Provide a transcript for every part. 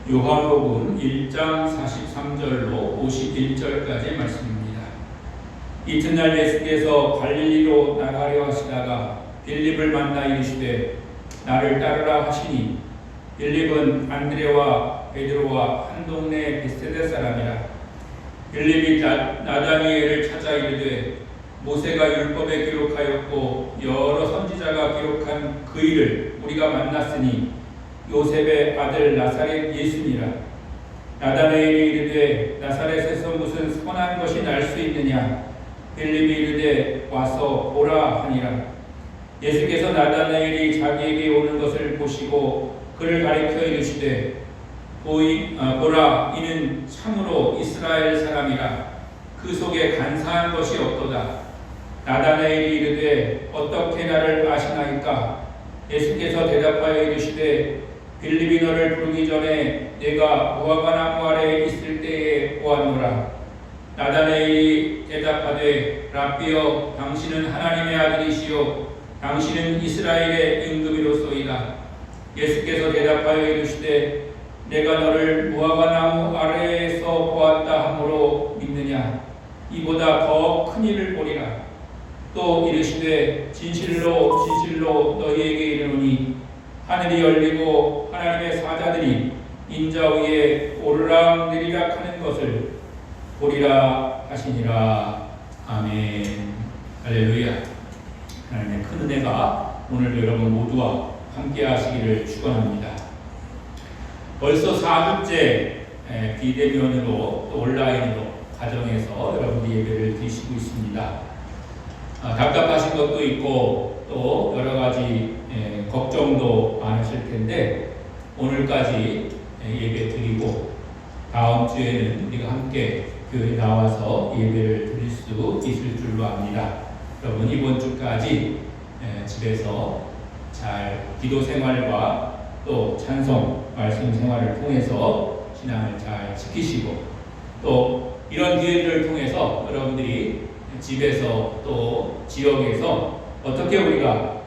요한복음 1장 43절로 51절까지의 말씀입니다. 이튿날 예수께서 갈릴리로 나가려 하시다가 빌립을 만나 이르시되 나를 따르라 하시니 빌립은 안드레와 베드로와 한 동네 베세다 사람이라. 빌립이 나다니엘을 찾아 이르되 모세가 율법에 기록하였고 여러 선지자가 기록한 그 일을 우리가 만났으니 요셉의 아들 나사렛 예수니라. 나다니엘이 이르되 나사렛에서 무슨 선한 것이 날 수 있느냐. 빌립이 이르되 와서 보라 하니라. 예수께서 나다나엘이 자기에게 오는 것을 보시고 그를 가리켜 이르시되 보라, 이는 참으로 이스라엘 사람이라. 그 속에 간사한 것이 없도다. 나다나엘이 이르되 어떻게 나를 아시나이까. 예수께서 대답하여 이르시되 빌립이 너를 부르기 전에 내가 무화과나무 아래에 있을 때에 보았노라. 나다나엘이 대답하되 랍비여, 당신은 하나님의 아들이시요 당신은 이스라엘의 임금이로소이다. 예수께서 대답하여 이르시되 내가 너를 무화과나무 아래에서 보았다 하므로 믿느냐. 이보다 더 큰 일을 보리라. 또 이르시되 진실로 진실로 너희에게 이르노니 하늘이 열리고 하나님의 사자들이 인자 위에 오르락 내리락 하는 것을 보리라 하시니라. 아멘. 할렐루야. 하나님의 큰 은혜가 오늘도 여러분 모두와 함께 하시기를 축원합니다. 벌써 4주째 비대면으로 또 온라인으로 가정에서 여러분들이 예배를 드리시고 있습니다. 답답하신 것도 있고 또 여러 가지 걱정도 많으실 텐데 오늘까지 예배 드리고 다음 주에는 우리가 함께 교회에 나와서 예배를 드릴 수 있을 줄로 압니다. 여러분 이번 주까지 집에서 잘 기도 생활과 또 찬송 말씀 생활을 통해서 신앙을 잘 지키시고 또 이런 기회들을 통해서 여러분들이 집에서 또 지역에서 어떻게 우리가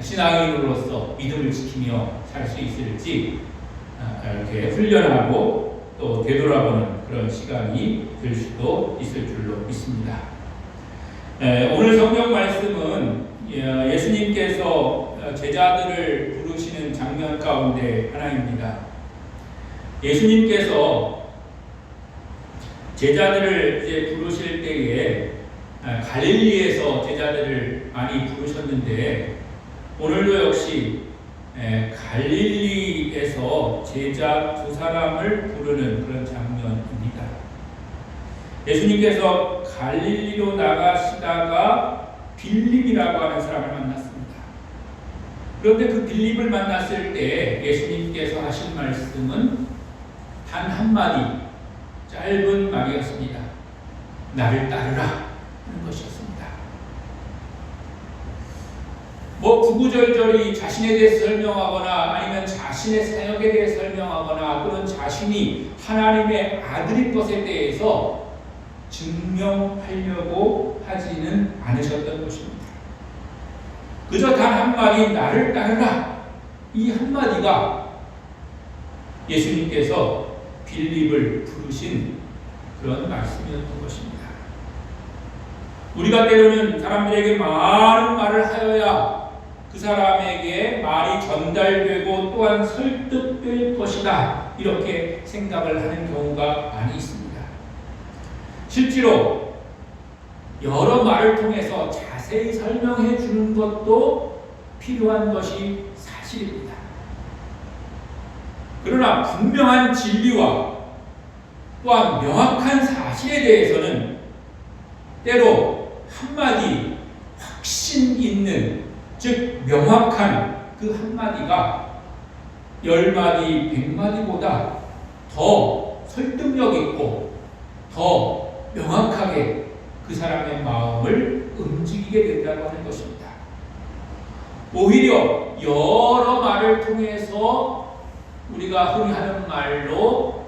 신앙인으로서 믿음을 지키며 살 수 있을지 이렇게 훈련하고 또 되돌아보는 그런 시간이 될 수도 있을 줄로 믿습니다. 오늘 성경 말씀은 예수님께서 제자들을 부르시는 장면 가운데 하나입니다. 예수님께서 제자들을 이제 부르실 때에 갈릴리에서 제자들을 많이 부르셨는데 오늘도 역시 갈릴리에서 제자 두 사람을 부르는 그런 장면입니다. 예수님께서 갈릴리로 나가시다가 빌립이라고 하는 사람을 만났습니다. 그런데 그 빌립을 만났을 때 예수님께서 하신 말씀은 단 한마디 짧은 말이었습니다. 나를 따르라 하는 것이었습니다. 구구절절히 자신에 대해서 설명하거나 아니면 자신의 사역에 대해서 설명하거나 또는 자신이 하나님의 아들인 것에 대해서 증명하려고 하지는 않으셨던 것입니다. 그저 단 한마디 나를 따르라, 이 한마디가 예수님께서 빌립을 부르신 그런 말씀이었던 것입니다. 우리가 때로는 사람들에게 많은 말을 하여야 그 사람에게 말이 전달되고 또한 설득될 것이다, 이렇게 생각을 하는 경우가 많이 있습니다. 실제로 여러 말을 통해서 자세히 설명해 주는 것도 필요한 것이 사실입니다. 그러나 분명한 진리와 또한 명확한 사실에 대해서는 때로 한마디 확신 있는, 즉 명확한 그 한마디가 10마디, 100마디보다 더 설득력 있고 더 명확하게 그 사람의 마음을 움직이게 된다고 하는 것입니다. 오히려 여러 말을 통해서 우리가 흔히 하는 말로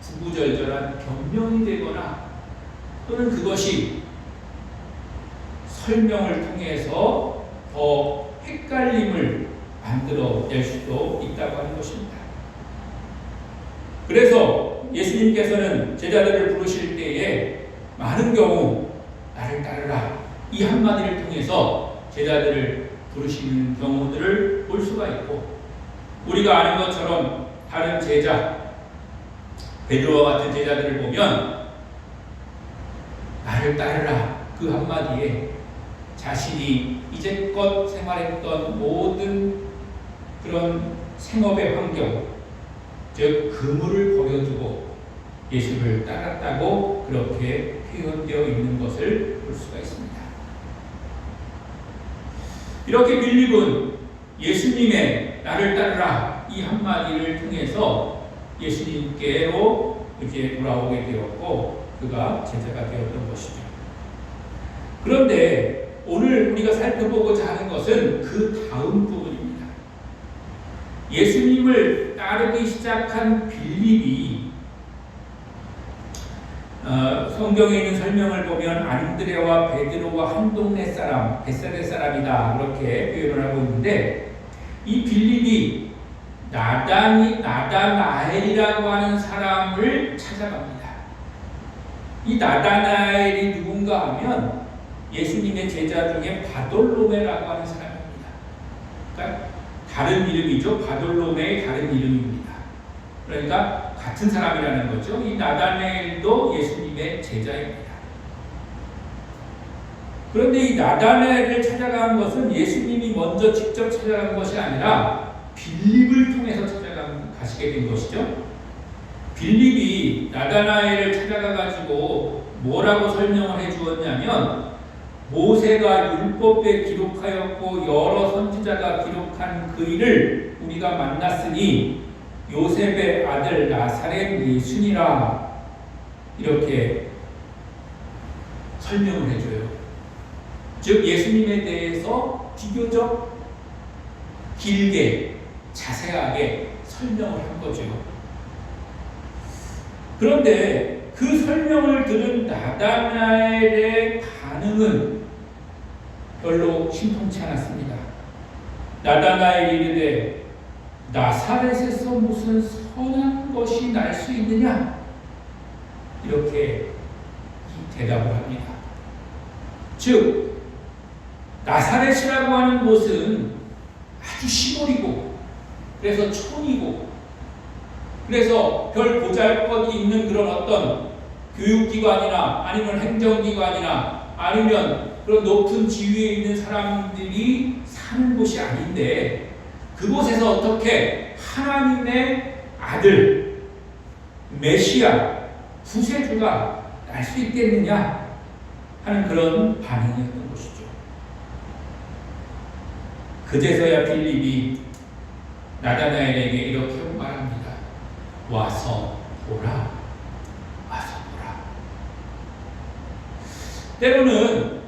구구절절한 변명이 되거나 또는 그것이 설명을 통해서 더 헷갈림을 만들어낼 수도 있다고 하는 것입니다. 그래서 예수님께서는 제자들을 부르실 때에 많은 경우 나를 따르라 이 한마디를 통해서 제자들을 부르시는 경우들을 볼 수가 있고, 우리가 아는 것처럼 다른 제자 베드로와 같은 제자들을 보면 나를 따르라 그 한마디에 자신이 이제껏 생활했던 모든 그런 생업의 환경, 즉 그물을 버려두고 예수를 따랐다고 그렇게 표현되어 있는 것을 볼 수가 있습니다. 이렇게 빌립은 예수님의 나를 따르라 이 한마디를 통해서 예수님께로 이제 돌아오게 되었고 그가 제자가 되었던 것이죠. 그런데 오늘 우리가 살펴보고자 하는 것은 그 다음 부분입니다. 예수님을 따르기 시작한 빌립이 성경에 있는 설명을 보면 안드레와 베드로와 한 동네 사람, 벳사다 사람이다 그렇게 표현을 하고 있는데, 이 빌립이 나다나엘이라고 하는 사람을 찾아갑니다. 이 나다나엘이 누군가 하면 예수님의 제자 중에 바돌로메라고 하는 사람입니다. 그러니까 다른 이름이죠. 바돌로메의 다른 이름입니다. 그러니까 같은 사람이라는 거죠. 이 나다나엘도 예수님의 제자입니다. 그런데 이 나다나엘을 찾아간 것은 예수님이 먼저 직접 찾아간 것이 아니라 빌립을 통해서 가시게 된 것이죠. 빌립이 나다나엘을 찾아가가지고 뭐라고 설명을 해주었냐면, 모세가 율법에 기록하였고 여러 선지자가 기록한 그 일을 우리가 만났으니 요셉의 아들 나사렛 예수니라 이렇게 설명을 해줘요. 즉 예수님에 대해서 비교적 길게 자세하게 설명을 한 거죠. 그런데 그 설명을 들은 나다나엘의 반응은 별로 신통치 않았습니다. 나다나엘이 이르되 나사렛에서 무슨 선한 것이 날 수 있느냐? 이렇게 대답을 합니다. 즉 나사렛이라고 하는 곳은 아주 시골이고, 그래서 촌이고, 그래서 별 보잘것이 있는 그런 어떤 교육기관이나 아니면 행정기관이나 아니면 그런 높은 지위에 있는 사람들이 사는 곳이 아닌데, 그곳에서 어떻게 하나님의 아들 메시아 구세주가 날 수 있겠느냐 하는 그런 반응이었던 것이죠. 그제서야 빌립이 나다나엘에게 이렇게 말합니다. 와서 보라. 와서 보라. 때로는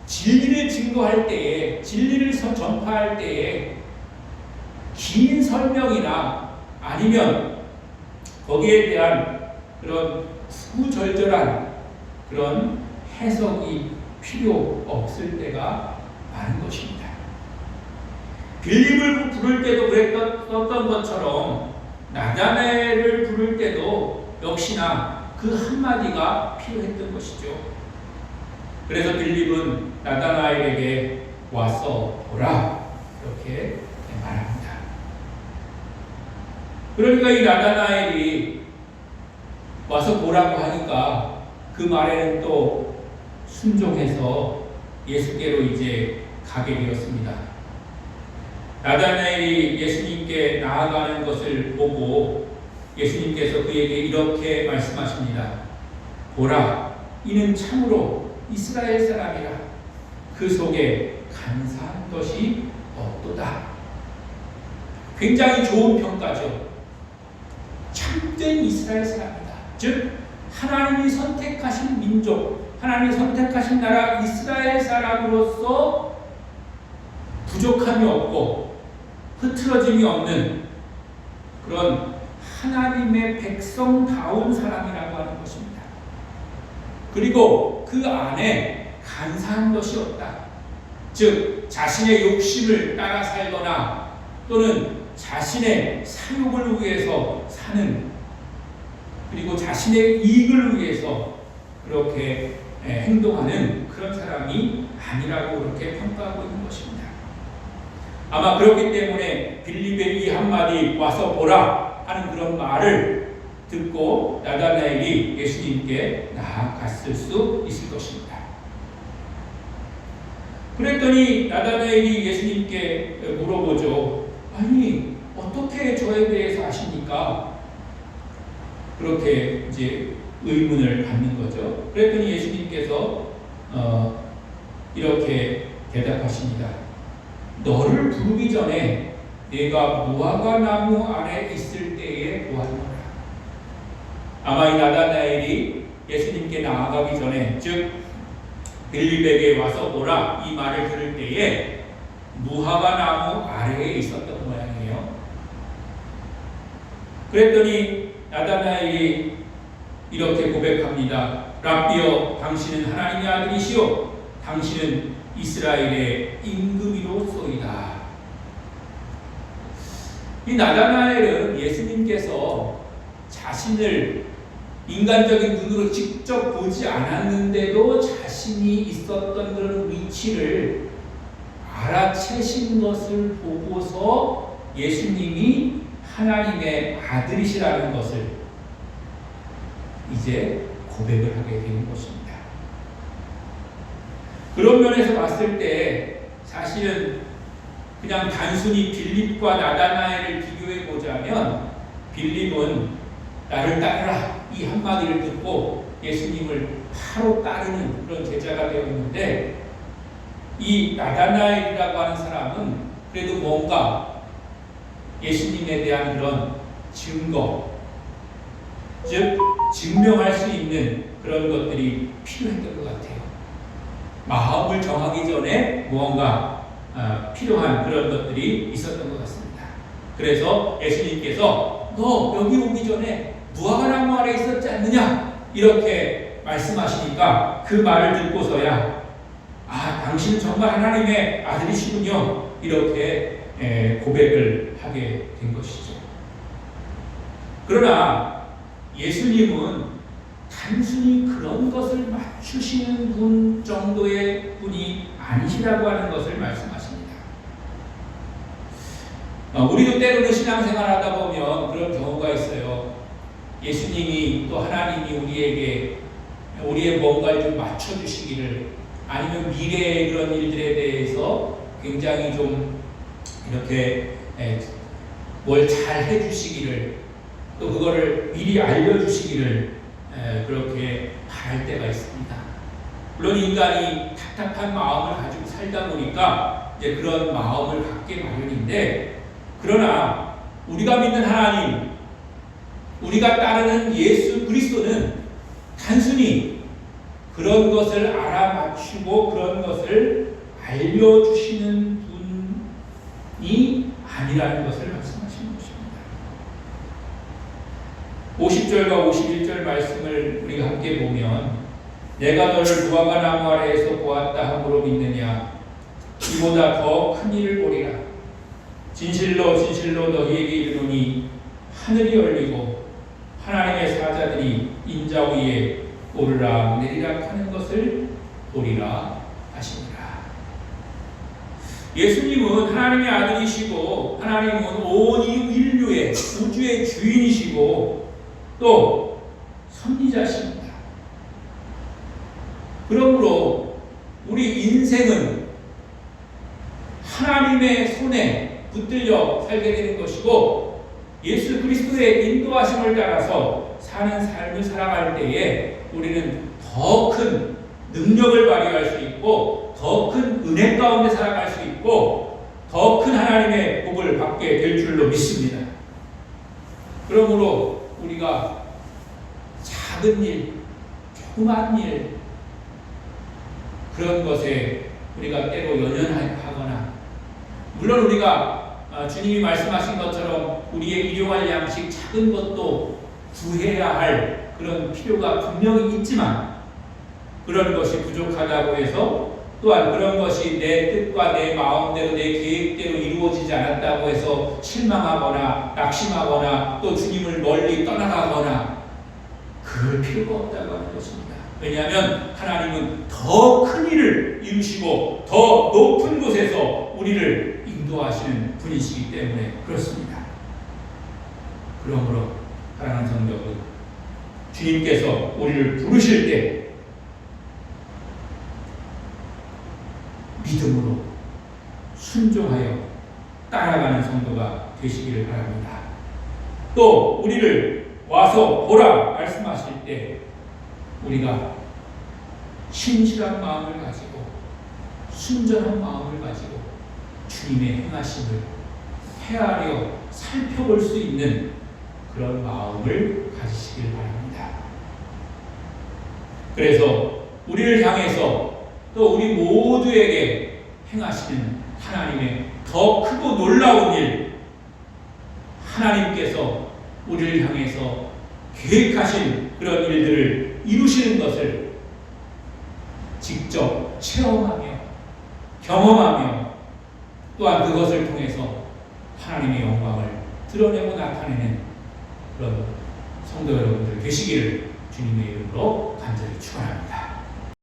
진리를 증거할 때에, 진리를 전파할 때에 긴 설명이나 아니면 거기에 대한 그런 구절절한 그런 해석이 필요 없을 때가 많은 것입니다. 빌립을 부를 때도 그랬던 것처럼 나다나엘을 부를 때도 역시나 그 한마디가 필요했던 것이죠. 그래서 빌립은 나다나엘에게 와서 보라 이렇게 말합니다. 그러니까 이 나다나엘이 와서 보라고 하니까 그 말에는 또 순종해서 예수께로 이제 가게 되었습니다. 나다나엘이 예수님께 나아가는 것을 보고 예수님께서 그에게 이렇게 말씀하십니다. 보라, 이는 참으로 이스라엘 사람이라. 그 속에 간사한 것이 없도다. 굉장히 좋은 평가죠. 참된 이스라엘 사람이다. 즉 하나님이 선택하신 민족, 하나님이 선택하신 나라 이스라엘 사람으로서 부족함이 없고 흐트러짐이 없는 그런 하나님의 백성다운 사람이라고 하는 것입니다. 그리고 그 안에 간사한 것이 없다. 즉 자신의 욕심을 따라 살거나 또는 자신의 사욕을 위해서 사는 그리고 자신의 이익을 위해서 그렇게 행동하는 그런 사람이 아니라고 그렇게 평가하고 있는 것입니다. 아마 그렇기 때문에 빌립의 이 한마디 와서 보라 하는 그런 말을 듣고 나다나엘이 예수님께 나아갔을 수 있을 것입니다. 그랬더니 나다나엘이 예수님께 물어보죠. 아니, 어떻게 저에 대해서 아십니까? 그렇게 이제 의문을 갖는 거죠. 그랬더니 예수님께서 이렇게 대답하십니다. 너를 부르기 전에 내가 무화과 나무 아래 있을 때에 보았노라. 아마 이 나다나엘이 예수님께 나아가기 전에, 즉 빌립에게 와서 보라 이 말을 들을 때에 무화과 나무 아래에 있었던 모양이에요. 그랬더니 나다나엘이 이렇게 고백합니다. 랍비여, 당신은 하나님의 아들이시오. 당신은 이스라엘의 임금이로소이다. 이 나다나엘은 예수님께서 자신을 인간적인 눈으로 직접 보지 않았는데도 자신이 있었던 그런 위치를 알아채신 것을 보고서 예수님이 하나님의 아들이시라는 것을 이제 고백을 하게 되는 것입니다. 그런 면에서 봤을 때 사실은 그냥 단순히 빌립과 나다나엘을 비교해 보자면 빌립은 나를 따르라 이 한마디를 듣고 예수님을 바로 따르는 그런 제자가 되었는데, 이 나다나엘이라고 하는 사람은 그래도 뭔가 예수님에 대한 그런 증거, 즉 증명할 수 있는 그런 것들이 필요했던 것 같아요. 마음을 정하기 전에 무언가 필요한 그런 것들이 있었던 것 같습니다. 그래서 예수님께서 너 여기 오기 전에 무화과 나무 아래 있었지 않느냐 이렇게 말씀하시니까 그 말을 듣고서야 당신은 정말 하나님의 아들이시군요 이렇게 고백을 하게 된 것이죠. 그러나 예수님은 단순히 그런 것을 맞추시는 분 정도의 분이 아니시라고 하는 것을 말씀하십니다. 우리도 때로는 신앙생활 하다 보면 그런 경우가 있어요. 예수님이 또 하나님이 우리에게 우리의 뭔가를 좀 맞춰주시기를, 아니면 미래의 그런 일들에 대해서 굉장히 좀 이렇게 뭘 잘 해주시기를, 또 그거를 미리 알려주시기를 그렇게 바랄 때가 있습니다. 물론 인간이 답답한 마음을 가지고 살다 보니까 이제 그런 마음을 갖게 마련인데, 그러나 우리가 믿는 하나님, 우리가 따르는 예수 그리스도는 단순히 그런 것을 알아맞추고 그런 것을 알려주시는 분이 아니라는 것을 말씀하시는 것입니다. 50절과 51절 말씀을 우리가 함께 보면, 내가 너를 무화과 나무 아래에서 보았다 함으로 믿느냐? 이보다 더 큰 일을 보리라. 진실로 진실로 너희에게 이르노니 하늘이 열리고 하나님의 사자들이 인자 위에 오르락 내리락 하는 것을 보리라 하시니라. 예수님은 하나님의 아들이시고 하나님은 온 인류의 우주의 주인이시고 또 선지자십니다. 그러므로 우리 인생은 하나님의 손에 붙들려 살게 되는 것이고, 예수 그리스도의 인도하심을 따라서 사는 삶을 살아갈 때에 우리는 더 큰 능력을 발휘할 수 있고, 더 큰 은혜 가운데 살아갈 수 있고, 더 큰 하나님의 복을 받게 될 줄로 믿습니다. 그러므로 우리가 작은 일, 조그만 일, 그런 것에 우리가 때로 연연하거나, 물론 우리가 주님이 말씀하신 것처럼 우리의 일용할 양식 작은 것도 구해야 할 그런 필요가 분명히 있지만, 그런 것이 부족하다고 해서, 또한 그런 것이 내 뜻과 내 마음대로 내 계획대로 이루어지지 않았다고 해서 실망하거나 낙심하거나 또 주님을 멀리 떠나가거나 그럴 필요가 없다고 하는 것입니다. 왜냐하면 하나님은 더 큰 일을 이루시고 더 높은 곳에서 우리를 인도하시는 분이시기 때문에 그렇습니다. 그러므로 사랑하는 성도 여러분, 주님께서 우리를 부르실 때 믿음으로 순종하여 따라가는 성도가 되시기를 바랍니다. 또 우리를 와서 보라 말씀하실 때 우리가 신실한 마음을 가지고 순전한 마음을 가지고 주님의 행하심을 헤아려 살펴볼 수 있는 그런 마음을 가지시길 바랍니다. 그래서 우리를 향해서 또 우리 모두에게 행하시는 하나님의 더 크고 놀라운 일, 하나님께서 우리를 향해서 계획하신 그런 일들을 이루시는 것을 직접 체험하며 경험하며 또한 그것을 통해서 하나님의 영광을 드러내고 나타내는 그런 성도 여러분들 되시기를 주님의 이름으로 간절히 축원합니다.